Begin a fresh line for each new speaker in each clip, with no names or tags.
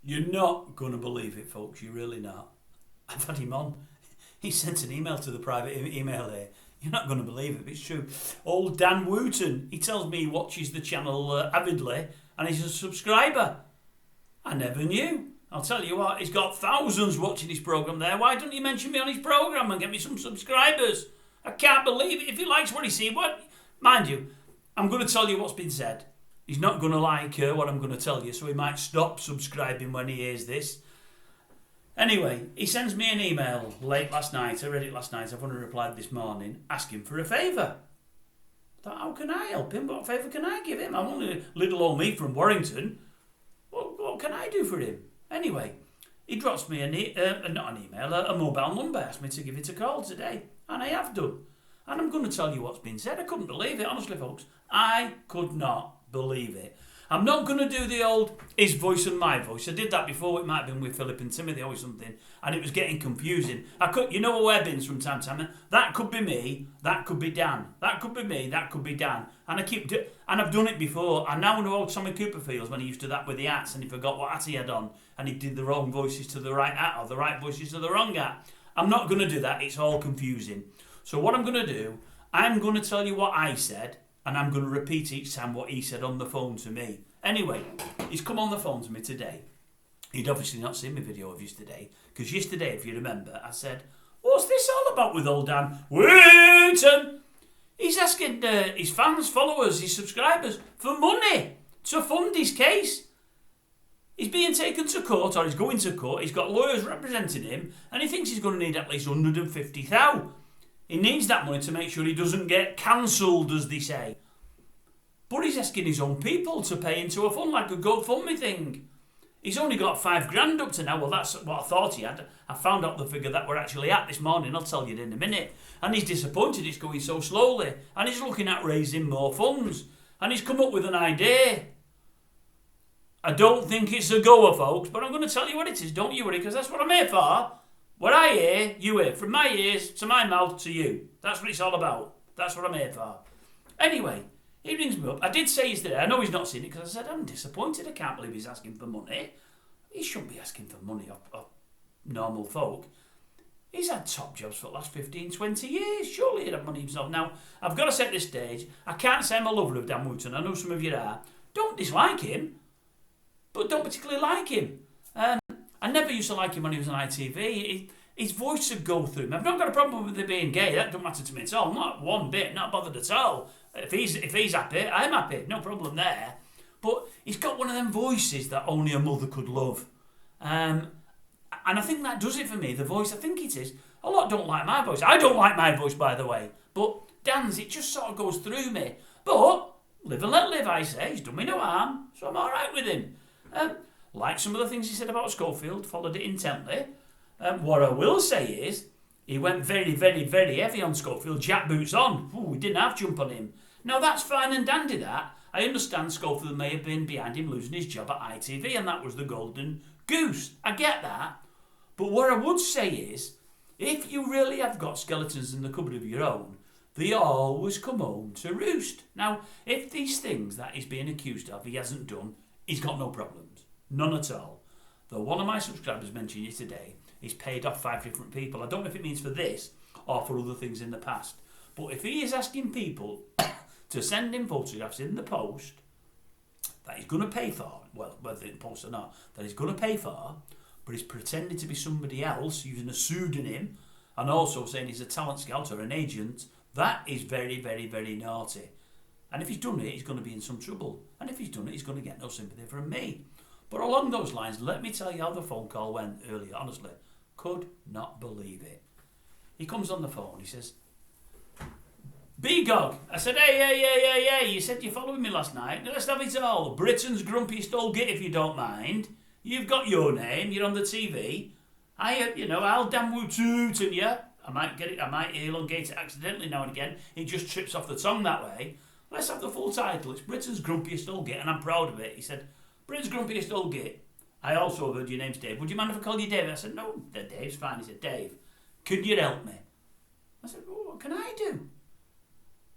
You're not going to believe it, folks. You're really not. I've had him on. He sent an email to the private email here. You're not going to believe it, but it's true. Old Dan Wooton, he tells me he watches the channel avidly and he's a subscriber. I never knew. I'll tell you what, he's got thousands watching his programme there. Why don't you mention me on his programme and get me some subscribers? I can't believe it. If he likes what he sees, mind you, I'm going to tell you what's been said. He's not going to like what I'm going to tell you, so he might stop subscribing when he hears this. Anyway, he sends me an email late last night. I read it last night. I've only replied this morning, asking for a favour. I thought, how can I help him? What favour can I give him? I'm only little old me from Warrington. What can I do for him? Anyway, he drops me a mobile number, asked me to give it a call today, and I have done. And I'm going to tell you what's been said. I couldn't believe it, honestly, folks. I could not believe it. I'm not going to do the old his voice and my voice. I did that before. It might have been with Philip and Timothy or something, and it was getting confusing. You know what we're bins from time to time. That could be me. That could be Dan. That could be me. That could be Dan. And I've done it before. I now know how Tommy Cooper feels when he used to that with the hats, and he forgot what hat he had on, and he did the wrong voices to the right hat or the right voices to the wrong hat. I'm not going to do that. It's all confusing. So what I'm going to do, I'm going to tell you what I said, and I'm going to repeat each time what he said on the phone to me. Anyway, he's come on the phone to me today. He'd obviously not seen my video of yesterday, because yesterday, if you remember, I said, what's this all about with old Dan Wooton? He's asking his fans, followers, his subscribers for money to fund his case. He's being taken to court, or he's going to court. He's got lawyers representing him, and he thinks he's going to need at least 150,000. He needs that money to make sure he doesn't get cancelled, as they say. But he's asking his own people to pay into a fund, like a GoFundMe thing. He's only got $5,000 up to now. Well, that's what I thought he had. I found out the figure that we're actually at this morning. I'll tell you in a minute. And he's disappointed it's going so slowly. And he's looking at raising more funds. And he's come up with an idea. I don't think it's a goer, folks, but I'm going to tell you what it is. Don't you worry, because that's what I'm here for. What I hear, you hear. From my ears to my mouth to you. That's what it's all about. That's what I'm here for. Anyway, he rings me up. I did say yesterday, I know he's not seen it, because I said, I'm disappointed. I can't believe he's asking for money. He shouldn't be asking for money of normal folk. He's had top jobs for the last 15, 20 years. Surely he'd have money himself. Now, I've got to set this stage. I can't say I'm a lover of Dan Wooton. I know some of you are. Don't dislike him, but don't particularly like him. I never used to like him when he was on ITV. His voice would go through me. I've not got a problem with him being gay. That don't matter to me at all. Not one bit. Not bothered at all. If he's happy, I'm happy. No problem there. But he's got one of them voices that only a mother could love. And I think that does it for me. The voice, I think it is. A lot don't like my voice. I don't like my voice, by the way. But Dan's, it just sort of goes through me. But live and let live, I say. He's done me no harm. So I'm all right with him. Like some of the things he said about Schofield, followed it intently. What I will say is, he went very, very, very heavy on Schofield, jackboots on. Ooh, we didn't have jump on him. Now, that's fine and dandy, that. I understand Schofield may have been behind him losing his job at ITV, and that was the golden goose. I get that. But what I would say is, if you really have got skeletons in the cupboard of your own, they always come home to roost. Now, if these things that he's being accused of he hasn't done, he's got no problems. None at all. Though one of my subscribers mentioned it today, he's paid off 5 different people. I don't know if it means for this or for other things in the past. But if he is asking people to send him photographs in the post that he's going to pay for, well, whether in post or not, that he's going to pay for, but he's pretending to be somebody else using a pseudonym and also saying he's a talent scout or an agent, that is very, very, very naughty. And if he's done it, he's going to be in some trouble. And if he's done it, he's going to get no sympathy from me. But along those lines, let me tell you how the phone call went earlier. Honestly, could not believe it. He comes on the phone, he says, B-Gog. I said, hey, you said you followed me last night. Let's have it all. Britain's grumpiest old git, if you don't mind. You've got your name, you're on the TV. I'll damn Wooton you. I might get it, I might elongate it accidentally now and again. It just trips off the tongue that way. Let's have the full title. It's Britain's grumpiest old git, and I'm proud of it. He said, Britain's grumpiest old git. I also heard your name's Dave. Would you mind if I call you Dave? I said, no, Dave's fine. He said, Dave, can you help me? I said, well, what can I do?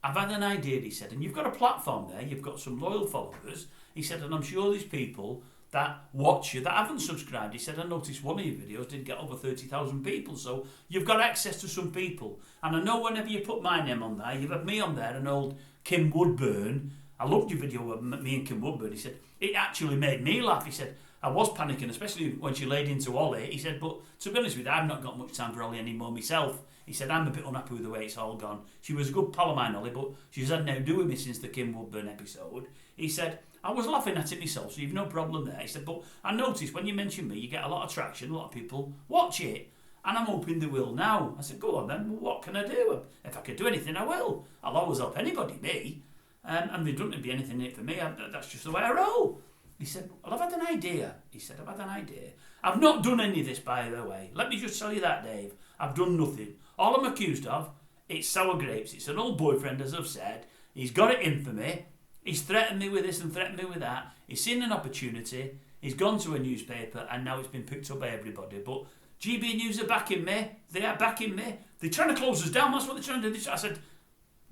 I've had an idea, he said, and you've got a platform there. You've got some loyal followers. He said, and I'm sure these people, that watch you that haven't subscribed. He said, I noticed one of your videos did get over 30,000 people, so you've got access to some people. And I know whenever you put my name on there, you've had me on there and old Kim Woodburn. I loved your video with me and Kim Woodburn. He said, it actually made me laugh. He said, I was panicking, especially when she laid into Ollie. He said, but to be honest with you, I've not got much time for Ollie anymore myself. He said, I'm a bit unhappy with the way it's all gone. She was a good pal of mine, Ollie, but she's had no do with me since the Kim Woodburn episode. He said, I was laughing at it myself, so you've no problem there. He said, but I noticed when you mention me, you get a lot of traction, a lot of people watch it. And I'm hoping they will now. I said, go on then, well, what can I do? If I could do anything, I will. I'll always help anybody, me. And there doesn't be anything in it for me. That's just the way I roll. He said, well, I've had an idea. He said, I've had an idea. I've not done any of this, by the way. Let me just tell you that, Dave. I've done nothing. All I'm accused of, it's sour grapes. It's an old boyfriend, as I've said. He's got it in for me. He's threatened me with this and threatened me with that. He's seen an opportunity. He's gone to a newspaper and now it's been picked up by everybody. But GB News are backing me. They are backing me. They're trying to close us down. That's what they're trying to do. I said,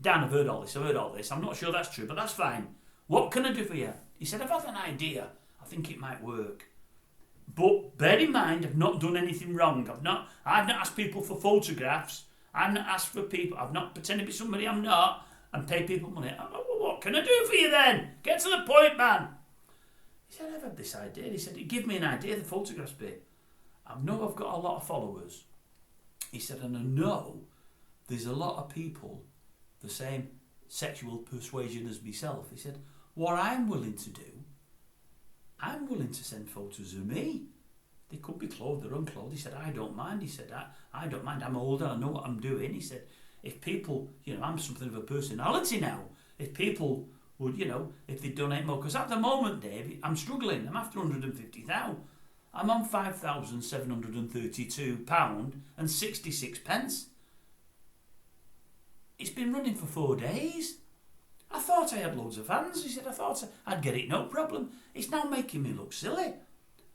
Dan, I've heard all this. I'm not sure that's true, but that's fine. What can I do for you? He said, I've had an idea. I think it might work. But bear in mind, I've not done anything wrong. I've not asked people for photographs. I've not asked for people. I've not pretended to be somebody I'm not and pay people money. What can I do for you then? Get to the point, man. He said, I've had this idea. He said, give me an idea, the photographs bit. I know I've got a lot of followers. He said, and I know there's a lot of people the same sexual persuasion as myself. He said, what I'm willing to do, I'm willing to send photos of me. They could be clothed or unclothed. He said, I don't mind. He said, I don't mind. I'm older. I know what I'm doing. He said, if people, I'm something of a personality now. If people would, if they donate more. Because at the moment, Dave, I'm struggling. I'm after 150,000. I'm on £5,732 and 66 pence. It's been running for 4 days. I thought I had loads of fans. He said, I thought I'd get it, no problem. It's now making me look silly.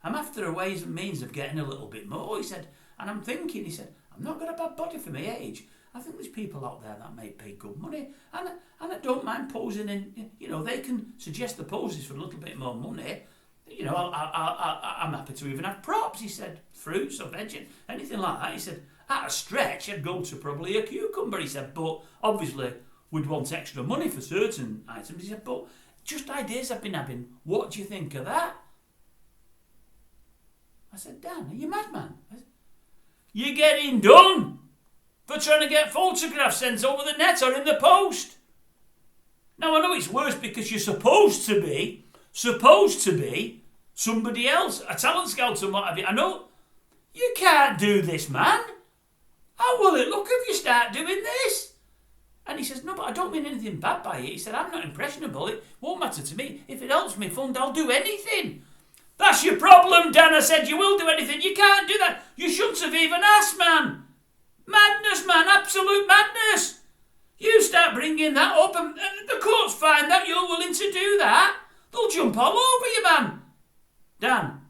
I'm after a ways and means of getting a little bit more, he said. And I'm thinking, he said, I've not got a bad body for my age. I think there's people out there that may pay good money. And I don't mind posing in, they can suggest the poses for a little bit more money. I'm happy to even have props, he said. Fruits or veg, anything like that. He said, at a stretch, I'd go to probably a cucumber, he said. But obviously, we'd want extra money for certain items. He said, but just ideas I've been having. What do you think of that? I said, Dan, are you mad, man? You're getting done for trying to get photographs sent over the net or in the post. Now, I know it's worse because you're supposed to be somebody else, a talent scout and what have you. I know you can't do this, man. How will it look if you start doing this? And he says, no, but I don't mean anything bad by it. He said, I'm not impressionable. It won't matter to me. If it helps me fund, I'll do anything. That's your problem, Dan. I said, you will do anything. You can't do that. You shouldn't have even asked, man. Madness, man. Absolute madness. You start bringing that up and the courts find that you're willing to do that. They'll jump all over you, man. Dan,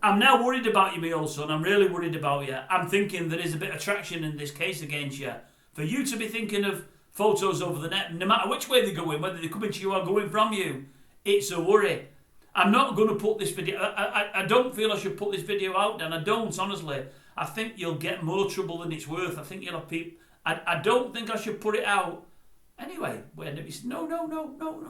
I'm now worried about you, my old son. I'm really worried about you. I'm thinking there is a bit of traction in this case against you. For you to be thinking of photos over the net, no matter which way they're going, whether they're coming to you or going from you, it's a worry. I'm not going to put this video... I don't feel I should put this video out, Dan. I don't, honestly. I think you'll get more trouble than it's worth. I think you'll have people... I don't think I should put it out. Anyway, when he said, no,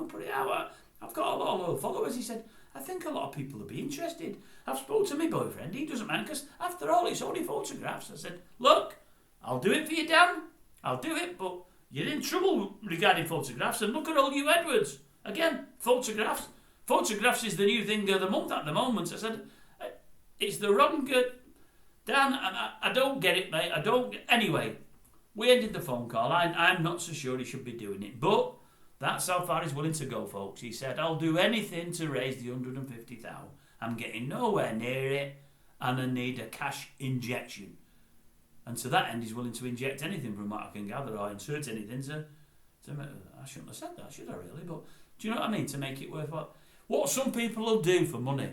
put it out. I've got a lot of followers. He said, I think a lot of people will be interested. I've spoken to my boyfriend. He doesn't mind because, after all, it's only photographs. I said, look, I'll do it for you, Dan. I'll do it, but you're in trouble regarding photographs. And look at all you Edwards. Again, photographs. Photographs is the new thing of the month at the moment. I said, it's the wrong... Dan, I don't get it, mate. I don't... Anyway, we ended the phone call. I'm not so sure he should be doing it. But that's how far he's willing to go, folks. He said, I'll do anything to raise the 150,000. I'm getting nowhere near it, and I need a cash injection. And to that end, he's willing to inject anything from what I can gather, or insert anything to I shouldn't have said that, should I really? But do you know what I mean? To make it worthwhile. What some people will do for money.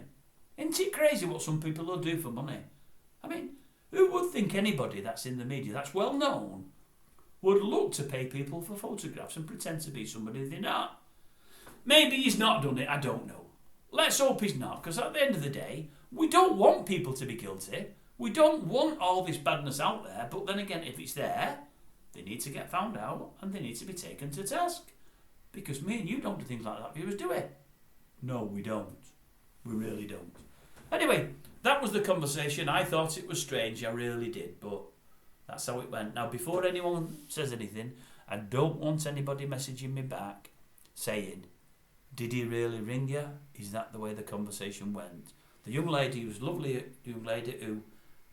Isn't it crazy what some people will do for money? I mean, who would think anybody that's in the media, that's well known, would look to pay people for photographs and pretend to be somebody they're not? Maybe he's not done it, I don't know. let's hope he's not, because at the end of the day, we don't want people to be guilty. We don't want all this badness out there, but then again, if it's there, they need to get found out and they need to be taken to task. Because me and you don't do things like that, viewers, do we? No, we don't. We really don't. Anyway, that was the conversation. I thought it was strange, I really did, but that's how it went. Now, before anyone says anything, I don't want anybody messaging me back saying, did he really ring you? Is that the way the conversation went? The young lady, was a lovely young lady who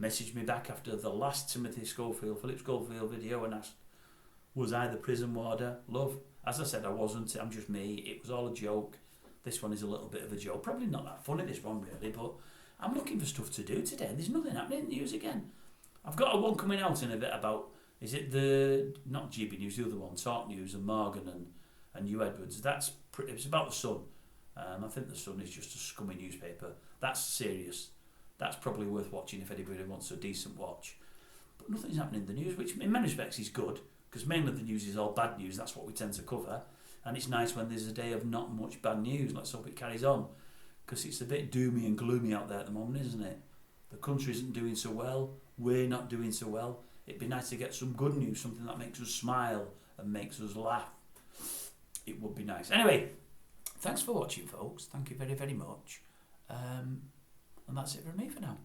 messaged me back after the last Philip Schofield video and asked, was I the prison warder? Love, as I said, I wasn't. I'm just me. It was all a joke. This one is a little bit of a joke. Probably not that funny, this one, really, but I'm looking for stuff to do today. There's nothing happening in the news again. I've got a one coming out in a bit about, is it the, not GB News, the other one, Talk News and Morgan and Hugh Edwards. It's about the Sun. I think the Sun is just a scummy newspaper. That's serious. That's probably worth watching if anybody wants a decent watch. But nothing's happening in the news, which in many respects is good, because mainly the news is all bad news. That's what we tend to cover. And it's nice when there's a day of not much bad news. Let's hope it carries on, because it's a bit doomy and gloomy out there at the moment, isn't it? The country isn't doing so well. We're not doing so well. It'd be nice to get some good news, something that makes us smile and makes us laugh. It would be nice. Anyway, thanks for watching, folks. Thank you very, very much. And that's it from me for now.